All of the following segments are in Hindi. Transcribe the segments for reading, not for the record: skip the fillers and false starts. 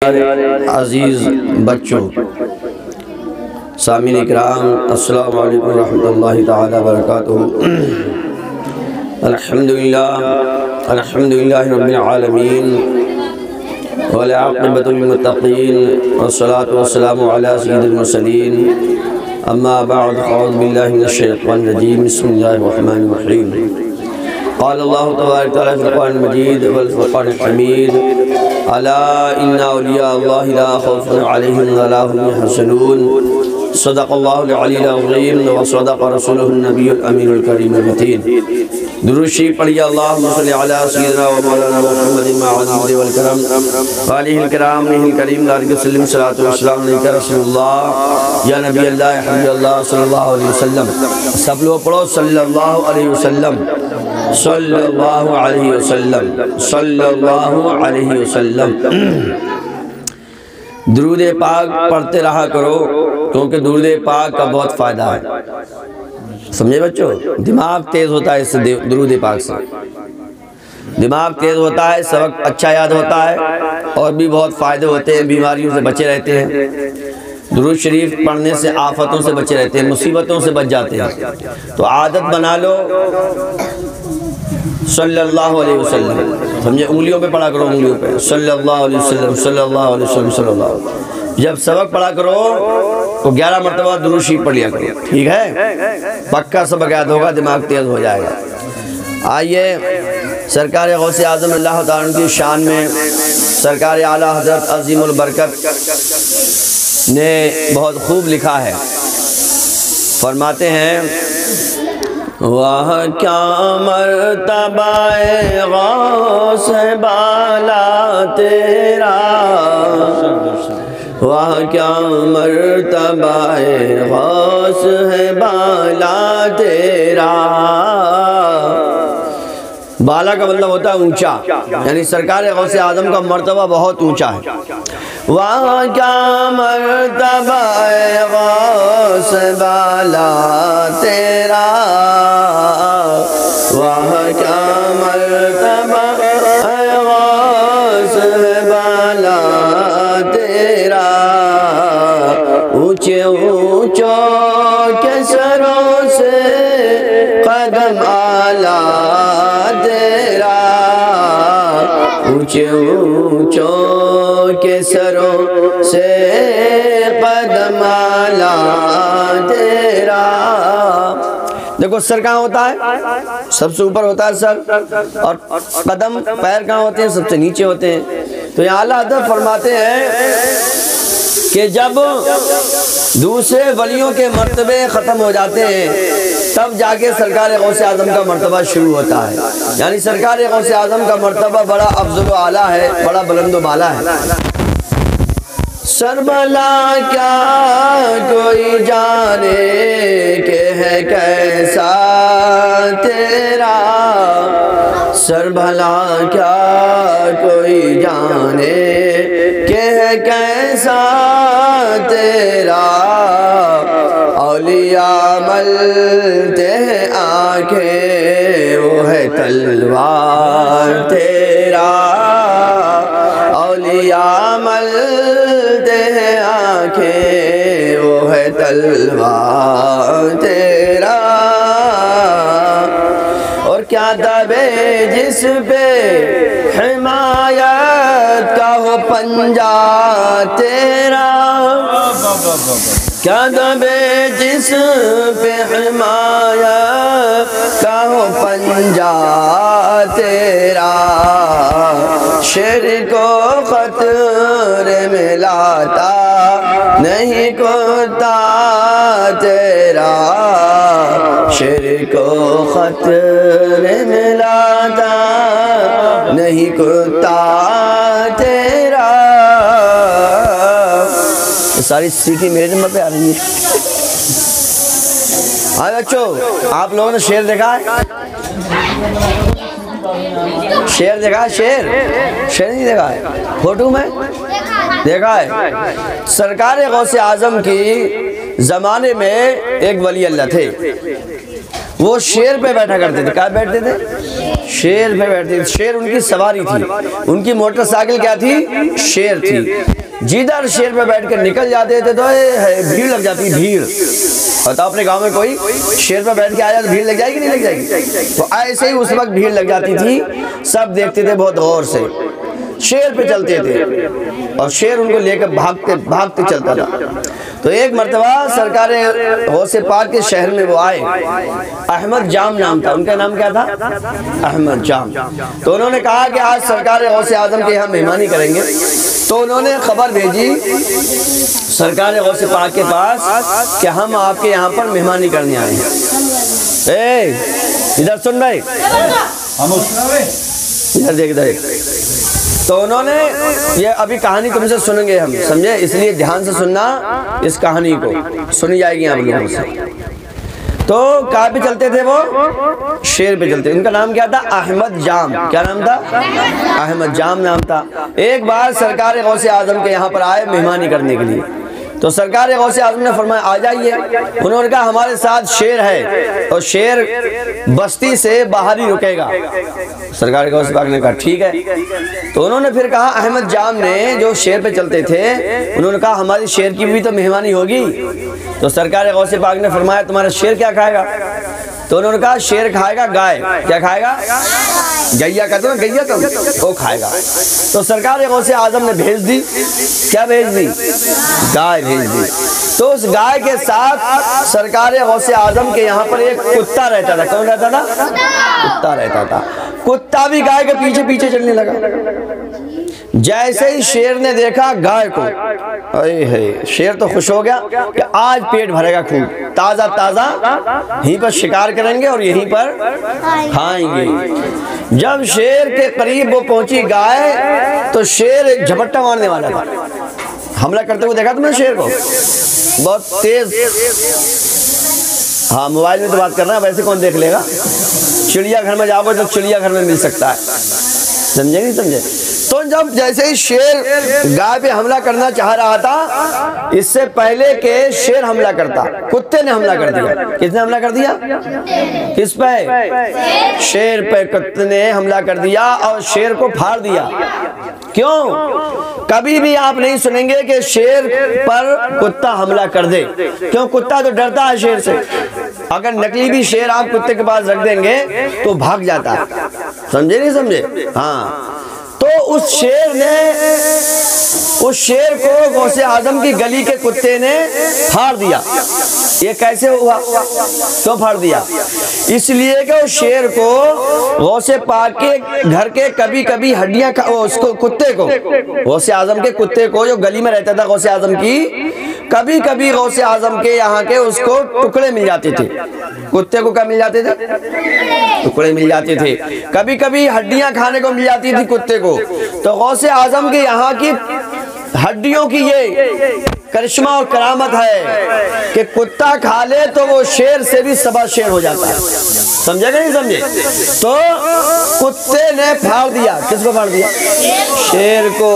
अज़ीज़ बच्चों, सामीन इकराम, अस्सलामु अलैकुम रहमतुल्लाहि तआला बरकातुहू। अल्हम्दुलिल्लाहि रब्बिल आलमीन वल आक़िबतुल लिल-मुत्तक़ीन वस्सलातु वस्सलामु अला सय्यिदिल मुरसलीन। अम्मा बअद, अऊज़ु बिल्लाहि मिनश शैतानिर रजीम। बिस्मिल्लाहिर रहमानिर रहीम। क़ाल अल्लाहु तबारक व तआला फ़िल क़ुरआनिल मजीद वल फ़ुरक़ानिल हमीद। अला इन्ना औलिया अल्लाहि ला खौफ़ुन अलैहिम व ला हुम यहज़नून। सदक़ल्लाहुल अलीयुल अज़ीम व सदक़ रसूलुहुन नबियुल अमीनुल करीमुल मतीन। दुरूद शरीफ पढ़िए। अल्लाहुम्मा सल्लि अला सय्यिदिना व मौलाना मुहम्मदिन मअल वल करम व आलिहिल किराम निहिल करीम लालिक सल्लम सलातु व सलाम अलैका रसूलुल्लाह या नबी अल्लाह हबीबल्लाह सल्लल्लाहु अलैहि वसल्लम। सब लोग पढ़ो सल्लल्लाहु अलैहि वसल्लम, सल्लल्लाहु अलैहि वसल्लम, सल्लल्लाहु अलैहि वसल्लम। दुरूद पाक पढ़ते रहा करो, क्योंकि दुरूद पाक का बहुत फ़ायदा है। समझे बच्चों? दिमाग तेज़ होता है इससे, दुरूद पाक से दिमाग तेज़ होता है, सबक अच्छा याद होता है और भी बहुत फ़ायदे होते हैं। बीमारियों से बचे रहते हैं। दुरूद शरीफ पढ़ने से आफतों से बचे रहते हैं, मुसीबतों से बच जाते हैं। तो आदत बना लो सल्लल्लाहु अलैहि वसल्लम। समझे? उंगलियों पे पढ़ा करो, उंगलियों पे सल्लल्लाहु अलैहि वसल्लम, सल्लल्लाहु अलैहि वसल्लम, सल्लल्लाहु। जब सबक पढ़ा करो तो 11 मरतबा दुरूद शरीफ पढ़ लिया करो, ठीक है? पक्का सबक याद होगा, दिमाग तेज़ हो जाएगा। आइए, सरकार गौसे आज़म अल्लाह ताला की शान में सरकार आला हज़रत अज़ीमुल बरकत ने बहुत खूब लिखा है। फरमाते हैं, वाह क्या मर्तबाए गौस बाला तेरा, वाह क्या मर्तबाए गौस है बाला तेरा। बाला का मतलब होता है ऊंचा, यानी सरकार गौसे आज़म का मर्तबा बहुत ऊंचा है। वाह क्या मर्तबाए गौस बाला तेरा, वाह क्या मर्तबाए गौस बाला तेरा। ऊंचे ऊंचों के सरों से कदम आला तेरा, ऊंचे ऊंचों के सरों से कदम आला तेरा। देखो, सर कहाँ होता है? सबसे ऊपर होता है सर, और कदम पैर कहाँ होते हैं? सबसे नीचे होते हैं। तो यहाँ अल्लाह हज़रत फरमाते हैं कि जब दूसरे वलियों के मर्तबे ख़त्म हो जाते हैं, तब जाके सरकार गौसे आज़म का मर्तबा शुरू होता है। यानी सरकार गौसे आज़म का मर्तबा बड़ा अफजल व आला है, बड़ा बुलंद व बाला है। सरबला क्या कोई जाने के है कैसा तेरा, सरबला क्या कोई जाने के है कैसा तेरा। औलिया मलते हैं आंखें, वो है तलवार तेरा। औलिया मलते हैं आंखें, वो है तलवार तेरा। और क्या दबे जिस पे हिमायत का हो पंजा तेरा, क्या दबे जिस पे हिमायत का हो पंजा तेरा। शेर को खतरे में लाता नहीं कुत्ता तेरा, शेर को खतरे में लाता नहीं कुत्ता तेरा। सारी सीटी मेरे नंबर पे आ रही है। हाँ बच्चों, आप लोगों ने शेर देखा है? शेर देखा है? शेर नहीं देखा है? फोटो में देखा है। सरकार गौसे आज़म की ज़माने में एक वली अल्लाह थे। वो शेर पे बैठा करते थे। क्या बैठते थे? शेर पे बैठते थे। शेर उनकी सवारी थी, उनकी मोटरसाइकिल क्या थी? शेर थी। जिधर शेर पे बैठ कर निकल जाते थे तो भीड़ लग जाती, भीड़। बताओ अपने गांव में कोई शेर पे बैठ के आया तो भीड़ लग जाएगी नहीं लग जाएगी? तो ऐसे ही उस वक्त भीड़ लग जाती थी। सब देखते थे बहुत गौर से, शेर पे चलते थे और शेर उनको लेकर भागते भागते चलता था। तो एक मर्तबा सरकार गौसे पाक के शहर में वो आए। अहमद जाम नाम था उनका। नाम क्या था? अहमद जाम। तो उन्होंने कहा कि आज सरकार गौसे आजम के यहाँ मेहमानी करेंगे। तो उन्होंने खबर भेजी सरकार गौसे पाक के पास कि हम आपके यहाँ पर मेहमानी करने आए हैं। इधर सुन भाई, इधर देख इधर। तो उन्होंने ये अभी कहानी तुमसे सुनेंगे हम, समझे? इसलिए ध्यान से सुनना, इस कहानी को सुनी जाएगी आप लोगों से। तो कहाँ पे चलते थे वो? शेर पे चलते। उनका नाम क्या था? अहमद जाम। क्या नाम था? अहमद जाम नाम था। एक बार सरकार गौसे आजम के यहाँ पर आए मेहमानी करने के लिए। तो सरकार गौसे आजम ने फरमाया आ जाइए। उन्होंने कहा हमारे साथ शेर है और शेर बस्ती से बाहर ही रुकेगा। सरकार गौसे पाक ने कहा ठीक है। तो उन्होंने फिर कहा, अहमद जाम ने जो शेर पे चलते थे, उन्होंने कहा हमारी शेर की भी तो मेहमानी होगी। तो सरकार गौसे पाक ने फरमाया तुम्हारा शेर क्या खाएगा? तो उन्होंने कहा शेर खाएगा गाय। क्या खाएगा? गैया कहते हो, गैया तो वो खाएगा। तो सरकार गौसे आजम ने भेज दी। क्या भेज दी? गाय भेज दी। तो उस गाय के साथ सरकार गौसे आजम के यहाँ पर एक कुत्ता रहता था। कौन रहता था? कुत्ता रहता था। कुत्ता भी गाय के पीछे पीछे चलने लगा। जैसे ही शेर ने देखा गाय को, अरे शेर तो खुश हो गया कि आज पेट भरेगा खूब, ताजा ताजा यहीं पर शिकार करेंगे और यहीं पर खाएंगे। जब शेर के करीब वो पहुंची गाय, तो शेर एक झपट्टा मारने वाला था। हमला करते हुए देखा तुमने शेर को? बहुत तेज। हाँ, मोबाइल में तो बात करना है, वैसे कौन देख लेगा? चिड़ियाघर में जाओगे तो चिड़ियाघर में मिल सकता है, समझे नहीं समझे? तो जब जैसे ही शेर गाय पे हमला करना चाह रहा था, इससे पहले के शेर हमला करता, कुत्ते ने हमला कर दिया। किसने हमला कर दिया? किस पे? शेर पे कुत्ते ने हमला कर दिया और शेर को फाड़ दिया। क्यों? कभी भी आप नहीं सुनेंगे कि शेर पर कुत्ता हमला कर दे। क्यों? कुत्ता तो डरता है शेर से। अगर नकली भी शेर आप कुत्ते के पास रख देंगे तो भाग जाता है, समझे नहीं समझे? हाँ। तो उस शेर को गौसे आजम की गली के कुत्ते ने फाड़ दिया। ये कैसे हुआ? क्यों फाड़ दिया? इसलिए कि उस शेर को गौसे पाक के घर के कभी कभी हड्डियां उसको कुत्ते को, गौसे आजम के कुत्ते को जो गली में रहता था गौसे आजम की, कभी कभी गौसे आजम के यहाँ के उसको टुकड़े मिल जाते थे। कुत्ते को क्या मिल जाते थे? टुकड़े मिल जाते थे। कभी कभी हड्डियां खाने को मिल जाती थी कुत्ते को। तो गौसे आजम के यहाँ की हड्डियों की ये करिश्मा और करामत है कि कुत्ता खा ले तो वो शेर से भी सवा शेर हो जाता है, समझे नहीं समझे? तो कुत्ते ने फाड़ दिया। किसको फाड़ दिया? शेर को।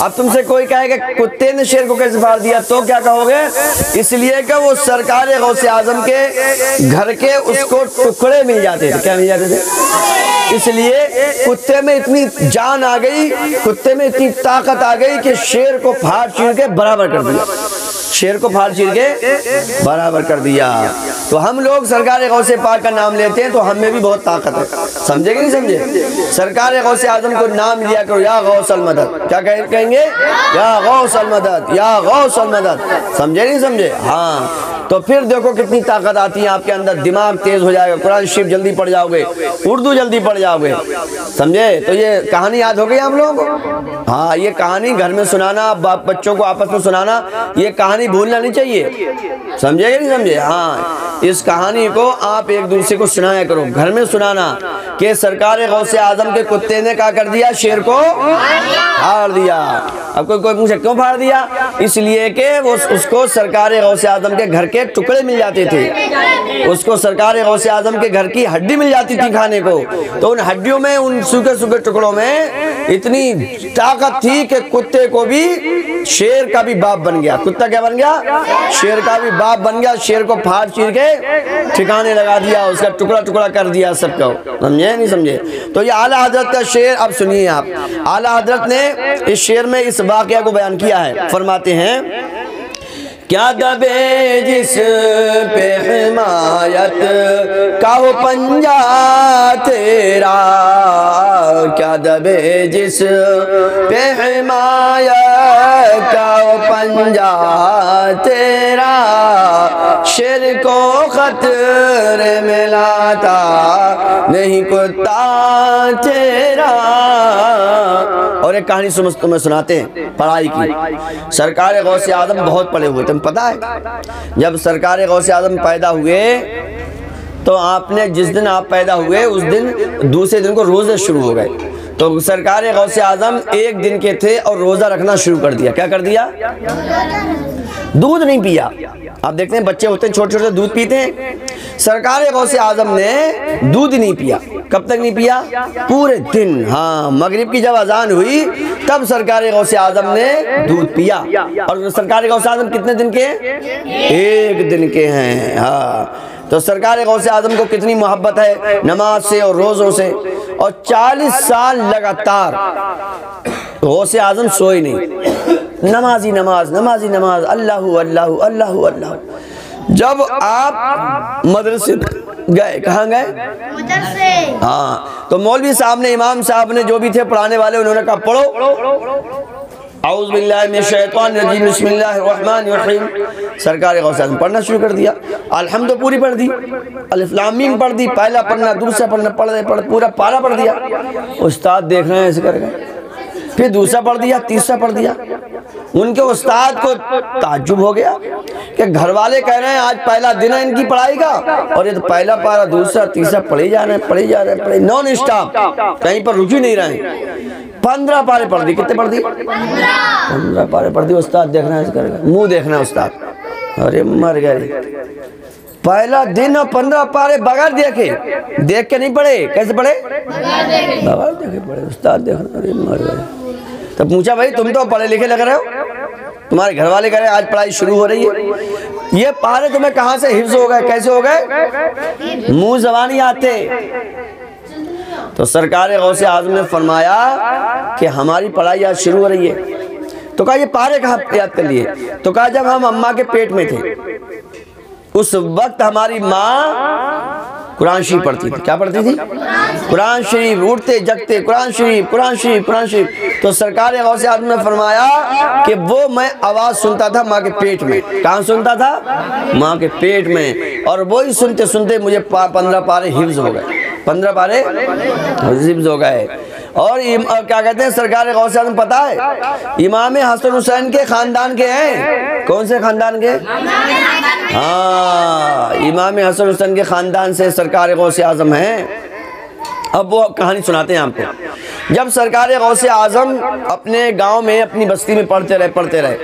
अब तुमसे कोई कहेगा कुत्ते ने शेर को कैसे फाड़ दिया, तो क्या कहोगे? इसलिए कि वो सरकार गौसे आजम के घर के उसको टुकड़े मिल जाते थे। क्या मिल जाते थे? इसलिए कुत्ते में इतनी जान आ गई, कुत्ते में इतनी ताकत आ गई कि शेर को फाड़ चीर के बराबर कर दिया। शेर को फाड़ चीर के बराबर कर दिया। तो हम लोग सरकार गौसे पाक का नाम लेते हैं तो हमें भी बहुत ताकत है, समझे कि नहीं समझे? सरकार गौसे आजम को नाम लिया करो, या गौसल मदद। क्या कहेंगे? या गौसल मदद, या गौसल मदद, समझे नहीं समझे? हाँ। तो फिर देखो कितनी ताकत आती है आपके अंदर, दिमाग तेज हो जाएगा, कुरान शरीफ जल्दी पढ़ जाओगे, उर्दू जल्दी पढ़ जाओगे, समझे? तो ये कहानी याद हो गई आप लोगों को? हाँ, ये कहानी घर में सुनाना, बच्चों को आपस में सुनाना, ये कहानी भूलना नहीं चाहिए, समझे कि नहीं समझे? हाँ, इस कहानी को आप एक दूसरे को सुनाया करो, घर में सुनाना कि सरकार गौसे आजम के कुत्ते ने क्या कर दिया? शेर को फाड़ दिया। अब कोई पूछे क्यों फाड़ दिया? इसलिए कि वो उसको सरकार गौसे आजम के घर के के टुकड़े मिल जाते थे, उसको सरकार गौसे आजम के घर की हड्डी मिल जाती थी खाने को, तो उन हड्डियों में, उन सूखे सूखे टुकड़ों में इतनी ताकत थी कि कुत्ते को भी शेर का भी बाप बन गया। कुत्ता क्या बन गया? शेर का भी बाप बन गया। शेर को फाड़ चीर के ठिकाने लगा दिया, उसका टुकड़ा टुकड़ा कर दिया सबको। समझे नहीं समझे? तो ये आला हजरत का शेर। अब सुनिए आप, आला हजरत ने इस शेर में इस वाकया को बयान किया है। फरमाते हैं, क्या दबे जिस पे हिमायत का हो पंजा तेरा, क्या दबे जिस पे हिमायत का हो पंजा तेरा, शेर को खतरे में लाता नहीं कुत्ता तेरा। और एक कहानी तुम्हें सुनाते हैं पढ़ाई की। सरकार गौसे आजम बहुत पढ़े हुए, तुम्हें पता है जब सरकार गौसे आजम पैदा हुए तो आपने, जिस दिन आप पैदा हुए उस दिन दूसरे दिन को रोजे शुरू हो गए। तो सरकार गौसे आजम एक दिन के थे और रोजा रखना शुरू कर दिया। क्या कर दिया? दूध नहीं पिया। आप देखते हैं बच्चे होते हैं छोटे छोटे, दूध पीते हैं। सरकार गौसे आजम ने दूध नहीं पिया। कब तक नहीं पिया? पूरे दिन। हाँ, मगरिब की जब अजान हुई तब सरकार गौसे आजम ने दूध पिया। और सरकार गौसे आजम कितने दिन के? एक दिन के हैं। हाँ, तो सरकार गौसे आजम को कितनी मोहब्बत है नमाज से और रोज़ों से। और 40 साल लगातार गौसे आजम सोए नहीं, नमाजी नमाज, नमाजी नमाज, अल्लाहु अल्लाहु अल्लाहु अल्लाहु। जब आप मदरसे गए, कहाँ गए? मदरसे। हाँ, तो मौलवी साहब ने, इमाम साहब ने, जो भी थे पढ़ाने वाले, उन्होंने कहा पढ़ो औज़ु बिल्लाहि मिनश शैतानिर रजीम बिस्मिल्लाहिर रहमानिर रहीम। सरकार गौसे आज़म पढ़ना शुरू कर दिया। अलहम्द पूरी पढ़ दी, अलिफ लाम मीम पढ़ दी, पहला पढ़ना दूसरा पढ़ना, पढ़ पूरा पारा पढ़ दिया। उस्ताद देख रहे हैं ऐसे करके, फिर दूसरा पढ़ दिया, तीसरा पढ़ दिया। उनके उस्ताद को ताज्जुब हो गया कि घर वाले कह रहे हैं आज पहला दिन है इनकी पढ़ाई का, और ये तो पहला पारा दूसरा तीसरा पढ़े जा रहे हैं, पढ़े जा रहे हैं, पढ़े नॉन स्टॉप, कहीं पर रुक ही नहीं रहे। 15 पारे पढ़ दी। कितने पढ़ दी? 15 पारे पढ़ दी। उस्ताद देखना है करेगा, मुंह देखना है उस्ताद, अरे मर गए। पहला दिन और 15 पारे बगैर देखे, देख के नहीं पढ़े। कैसे पढ़े? बगैर देखे पढ़े। उस्ताद देखना, अरे मर गए। तो पूछा, भाई तुम तो पढ़े लिखे लग रहे हो, तुम्हारे घर वाले कह रहे हैं आज पढ़ाई शुरू हो रही है, ये पारे तुम्हें कहाँ से हिफ्ज हो गए, कैसे हो गए? मुंह ज़बान ही आते। तो सरकार गौसे आज़म ने फरमाया कि हमारी पढ़ाई आज शुरू हो रही है। तो कहा ये पारे कहाँ याद कर लिए? तो कहा जब हम अम्मा के पेट में थे उस वक्त हमारी माँ कुरान शरीफ पढ़ती थी। क्या पढ़ती थी? कुरान शरीफ। उठते जगते कुरान शरीफ, कुरान शरीफ, कुरान शरीफ। तो सरकार गौसे आज़म ने फरमाया कि वो मैं आवाज़ सुनता था माँ के पेट में। कहाँ सुनता था? माँ के पेट में। और वही सुनते सुनते मुझे 15 पारे हिफ्ज हो गए, 15 पारे हिफ्ज हो गए। और क्या कहते हैं सरकार गौसे आज़म पता है इमाम हसन हुसैन के ख़ानदान के हैं। कौन से ख़ानदान के? हाँ, इमाम हसन हुसैन के ख़ानदान से सरकार गौसे आज़म हैं। अब वो कहानी सुनाते हैं आपको। जब सरकार गौसे आज़म अपने गांव में, अपनी बस्ती में पढ़ते रहे,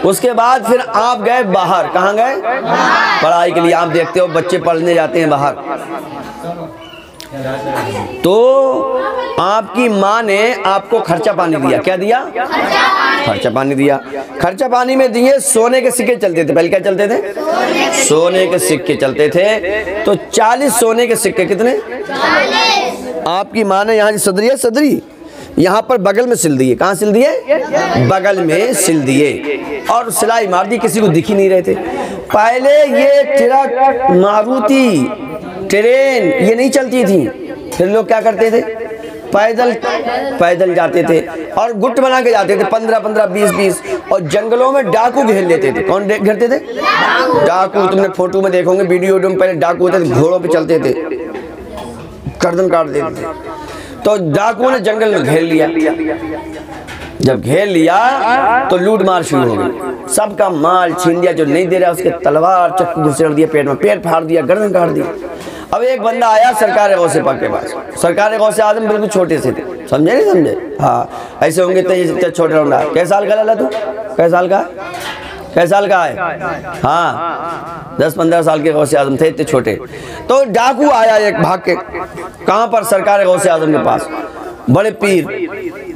उसके बाद फिर आप गए बाहर। कहाँ गए? पढ़ाई के लिए। आप देखते हो बच्चे पढ़ने जाते हैं बाहर। तो आपकी माँ ने आपको खर्चा पानी दिया। क्या दिया? खर्चा पानी दिया। खर्चा पानी में दिए सोने के सिक्के चलते थे। पहले क्या चलते थे? सोने के सिक्के चलते थे। तो 40 सोने के सिक्के। कितने? 40। आपकी माँ ने यहाँ सदरी है, सदरी यहाँ पर बगल में सिल दिए। कहाँ सिल दिए? बगल में सिल दिए। और सिलाई मार दी, किसी को दिख ही नहीं रहे थे। पहले ये ट्रक, मारुति ट्रेन ये नहीं चलती थी। फिर लोग क्या करते थे? पैदल जाते थे और गुट बना के जाते थे, 15-15, 20-20। और जंगलों में डाकू घेर लेते थे। कौन घेरते थे? डाकू। तुमने फोटो में देखोगे, वीडियो में पहले डाकू होते थे, घोड़ों पे चलते थे, गर्दन काट देते थे। तो डाकुओं ने जंगल में घेर लिया। जब घेर लिया तो लूट मार शुरू हो गई। सबका माल छीन लिया। जो नहीं दे रहा उसके तलवार चक्कू घुसेड़ दिया पेट में, पेट फाड़ दिया, गर्दन काट दी। अब एक बंदा आया सरकार गौसे पाक के पास। सरकार गौसे आज़म बिल्कुल छोटे से थे, समझे नहीं समझे? हाँ, ऐसे होंगे तो छोटे होंगे। कै साल का लाला तू? कै साल का? कैसे साल का है? हाँ 10-15 साल के गौसे आजम थे, इतने छोटे। तो डाकू आया एक भाग के, कहाँ पर? सरकार गौसे आजम के पास। बड़े पीर,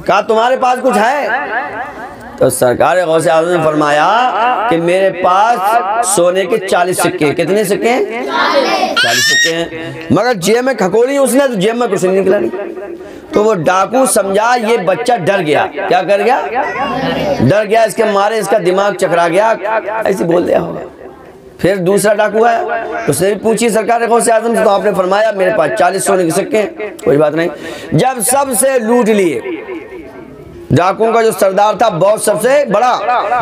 कहा तुम्हारे पास कुछ है? तो सरकार गौसे आजम ने फरमाया कि मेरे पास सोने के 40 सिक्के। कितने सिक्के? 40 सिक्के हैं, मगर जेब में खकोली उसने, तो जेब में कुछ नहीं निकला नहीं। तो वो डाकू समझा ये बच्चा डर गया। क्या कर गया? डर गया, इसके मारे इसका दिमाग चकरा गया, ऐसे बोल दिया होगा। फिर दूसरा डाकू आया, उसने भी पूछी सरकार गौसे आजम से, तो आपने फरमाया मेरे पास 40 सोने के सिक्के हैं। कोई बात नहीं। जब सबसे लूट लिए, डाकुओं का जो सरदार था बहुत सबसे बड़ा,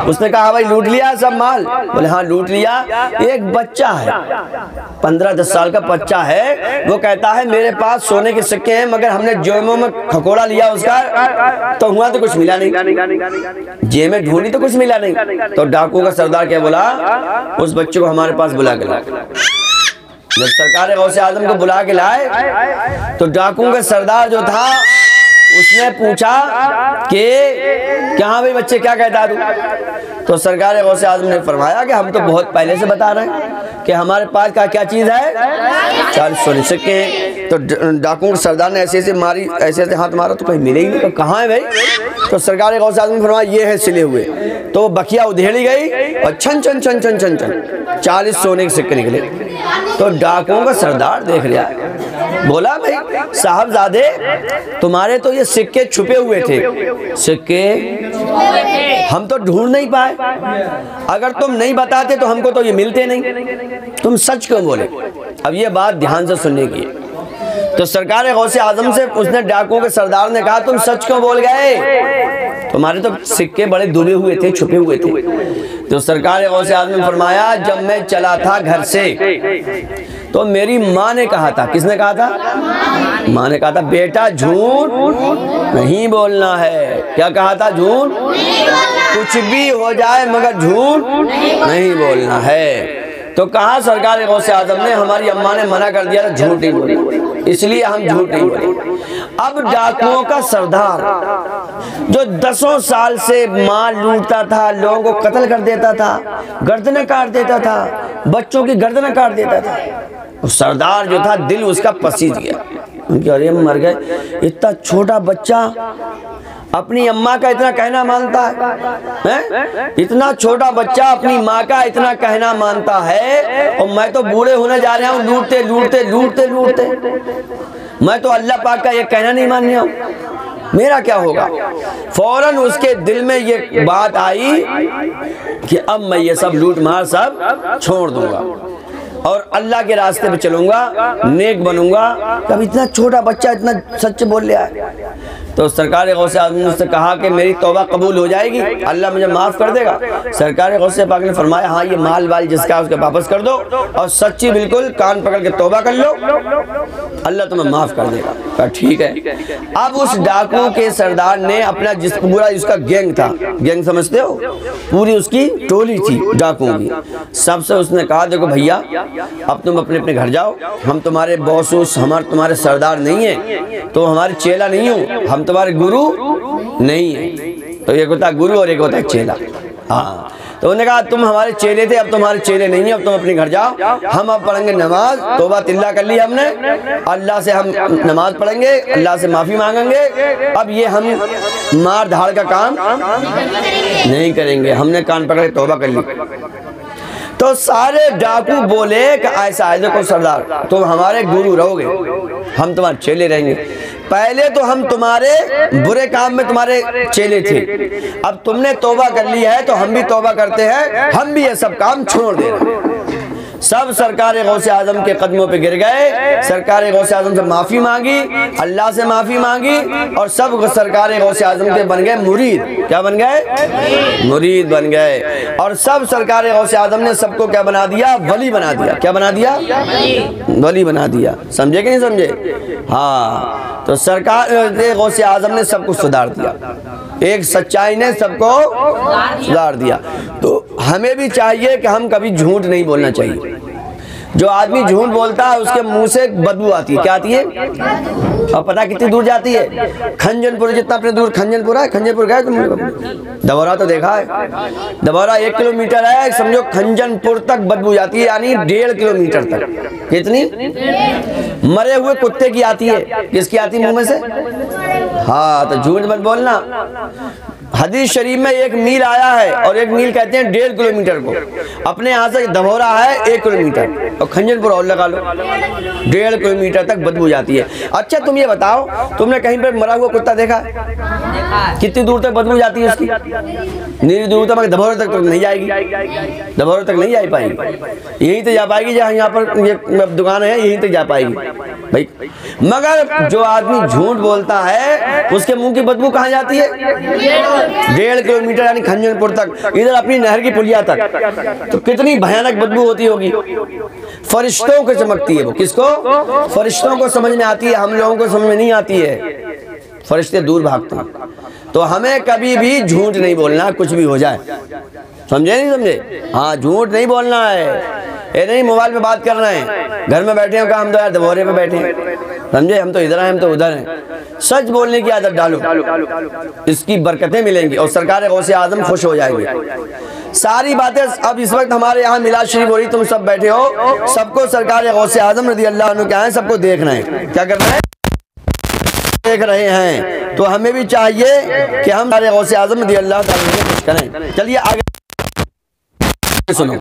उसने कहा भाई लूट लिया सब माल? बोले हाँ लूट लिया। एक बच्चा है, 15-10 साल का बच्चा है, वो कहता है मेरे पास सोने के सिक्के हैं, मगर हमने जेबों में खकोड़ा लिया उसका, तो हुआ तो कुछ मिला नहीं, जेब में ढूंढी तो कुछ मिला नहीं। तो डाकुओं का सरदार क्या बोला? उस बच्चे को हमारे पास बुला के लाए। जब सरकार गौसे आजम को बुला के लाए, तो डाकुओं का सरदार जो था उसने पूछा कि क्या भाई बच्चे क्या कहता तू? तो सरकार गौसे आजम ने फरमाया कि हम तो बहुत पहले से बता रहे हैं कि हमारे पास क्या चीज़ है? 40 सोने सिक्के हैं। तो डाकुओं के सरदार ने ऐसे ऐसे मारी, ऐसे ऐसे हाथ मारा, तो कहीं मिले ही नहीं। तो कहाँ है भाई? तो सरकार गौसे आजम ने फरमाया ये है सिले हुए। तो बखिया उधेड़ी गई और छन छन छन छन छन छन 40 सोने के सिक्के निकले। तो डाकुओं का सरदार देख लिया, बोला भाई साहबजादे तुम्हारे तो ये सिक्के छुपे हुए थे, सिक्के हम तो ढूंढ नहीं पाए, अगर तुम नहीं बताते तो हमको तो ये मिलते नहीं, तुम सच क्यों बोले? अब ये बात ध्यान से सुनने की। तो सरकार गौसे आजम से उसने डाकुओं के सरदार ने कहा तुम सच क्यों बोल गए? तुम्हारे तो सिक्के बड़े डूबे हुए थे, छुपे हुए थे। तो सरकार गौसे आजम ने फरमाया जब मैं चला था घर से तो मेरी माँ ने कहा था, किसने कहा था? माँ ने कहा था बेटा झूठ नहीं बोलना है। क्या कहा था? झूठ, कुछ भी हो जाए मगर झूठ नहीं बोलना है। तो कहा सरकार गौसे आजम ने, हमारी अम्मा ने मना कर दिया था झूठ नहीं बोले, इसलिए हम झूठ नहीं बोले। अब डाकुओं का सरदार जो 10 साल से माल लूटता था, लोगों को कत्ल कर देता था, गर्दनें काट देता था, बच्चों की गर्दनें काट देता था, उस सरदार जो था दिल उसका पसीज गया। उनके अरे मर गए, इतना छोटा बच्चा अपनी अम्मा का इतना कहना मानता है? इतना छोटा बच्चा अपनी माँ का इतना कहना मानता है, और मैं तो बूढ़े होने जा रहा हूँ लूटते लूटते लूटते लूटते, मैं तो अल्लाह पाक का ये कहना नहीं मान रहा हूँ, मेरा क्या होगा? फौरन उसके दिल में ये बात आई कि अब मैं ये सब लूट मार सब छोड़ दूंगा और अल्लाह के रास्ते पे चलूंगा, नेक बनूंगा। तब इतना छोटा बच्चा इतना सच बोल लिया है। तो सरकार गौसे आजम ने उससे कहा कि मेरी तौबा कबूल हो जाएगी, अल्लाह मुझे माफ़ कर देगा। सरकार गौसे पाक ने फरमाया हाँ ये माल वाल जिसका उसके वापस कर दो और सच्ची बिल्कुल कान पकड़ के तौबा कर लो, अल्लाह तुम्हें माफ़ कर देगा। कहा ठीक है। अब उस डाकू के सरदार ने अपना जिस पूरा उसका गैंग था, गैंग समझते हो, पूरी उसकी टोली थी डाकुओं की, सबसे उसने कहा देखो भैया अब तुम अपने अपने घर जाओ, हम तुम्हारे बॉस हमारे तुम्हारे सरदार नहीं है, तो हमारे चेला नहीं हो, हम तुम्हारे गुरु नहीं है। तो एक होता है गुरु और एक होता है चेला। हाँ, तो उन्होंने कहा तुम हमारे चेले थे, अब तुम्हारे चेले नहीं है, अब तुम अपने घर जाओ, हम अब पढ़ेंगे नमाज, तौबा तिल्ला कर लिया हमने, अल्लाह से हम नमाज पढ़ेंगे, अल्लाह से माफ़ी मांगेंगे, अब ये हम मार धाड़ का काम नहीं करेंगे, हमने कान पकड़े तौबा कर ली। तो सारे डाकू बोले कि ऐसा है देखो सरदार तुम हमारे गुरु रहोगे, हम तुम्हारे चेले रहेंगे, पहले तो हम तुम्हारे बुरे काम में तुम्हारे चेले थे, अब तुमने तौबा कर ली है तो हम भी तौबा करते हैं, हम भी ये सब काम छोड़ दे रहे हैं। सब सरकार गौसे आजम के कदमों पे गिर गए, सरकार गौसे आजम से माफ़ी मांगी, अल्लाह से माफ़ी मांगी, और सब सरकार गौसे आजम के बन गए मुरीद। क्या बन गए? मुरीद बन गए। और सब सरकार गौसे आजम ने सबको क्या बना दिया? वली बना दिया। क्या बना दिया? वली बना दिया। समझे कि नहीं समझे? हाँ, तो सरकार गौसे आजम ने सबको सुधार दिया, एक सच्चाई ने सबको सुधार दिया। तो हमें भी चाहिए कि हम कभी झूठ नहीं बोलना चाहिए। जो आदमी झूठ बोलता है उसके मुंह से बदबू आती है। क्या आती है? और पता कितनी दूर जाती है? खंजनपुर जितना अपने दूर खंजनपुर है, खंजनपुर गए तुम? दबौरा तो देखा है? दबौरा 1 किलोमीटर है, समझो खंजनपुर तक बदबू जाती है, यानी 1.5 किलोमीटर तक। कितनी? मरे हुए कुत्ते की आती है। किसकी आती है मुंह में से? हाँ, तो झूठ मत बोलना। हदीस शरीफ में 1 मील आया है और 1 मील कहते हैं 1.5 किलोमीटर को। अपने यहाँ से दभौरा है 1 किलोमीटर और खंजनपुर और लगा लो, 1.5 किलोमीटर तक बदबू जाती है। अच्छा तुम ये बताओ, तुमने कहीं पर मरा हुआ कुत्ता देखा? कितनी दूर तक बदबू जाती है उसकी? नहीं दूर तक, मगर दभौरा तक तो नहीं जाएगी, दभौरा तक नहीं जा पाएगी। यहीं तो जा पाएगी जहाँ यहाँ पर ये दुकान है, यहीं तक जा पाएगी भाई। मगर जो आदमी झूठ बोलता है उसके मुंह की बदबू कहाँ जाती है? 1.5 किलोमीटर यानी खंजनपुर तक, इधर अपनी नहर की पुलिया तक। तो कितनी भयानक बदबू होती होगी। फरिश्तों को चमकती है वो। किसको? फरिश्तों को समझ में आती है, हम लोगों को समझ में नहीं आती है। फरिश्ते दूर भागते हैं। तो हमें कभी भी झूठ नहीं बोलना, कुछ भी हो जाए। समझे नहीं समझे? हाँ, झूठ नहीं बोलना है। ये नहीं मोबाइल पे बात करना है, घर में बैठे हो कहा हम तो यार दभौरे पे बैठे हैं, समझे, हम तो इधर हैं, हम तो उधर हैं। सच बोलने की आदत डालो, इसकी बरकतें मिलेंगी और सरकार गौसे आजम खुश हो जाएगी। सारी बातें अब इस वक्त हमारे यहाँ मिलाद शरीफ हो रही, तुम सब बैठे हो, सबको सरकार गौसे आजम रज़ी अल्लाह अन्हु क्या है, सबको देखना है। क्या करना है? देख रहे हैं। तो हमें भी चाहिए कि हम सारे गौसे आजम रज़ी अल्लाह ताला को खुश करें। चलिए आगे सुनो।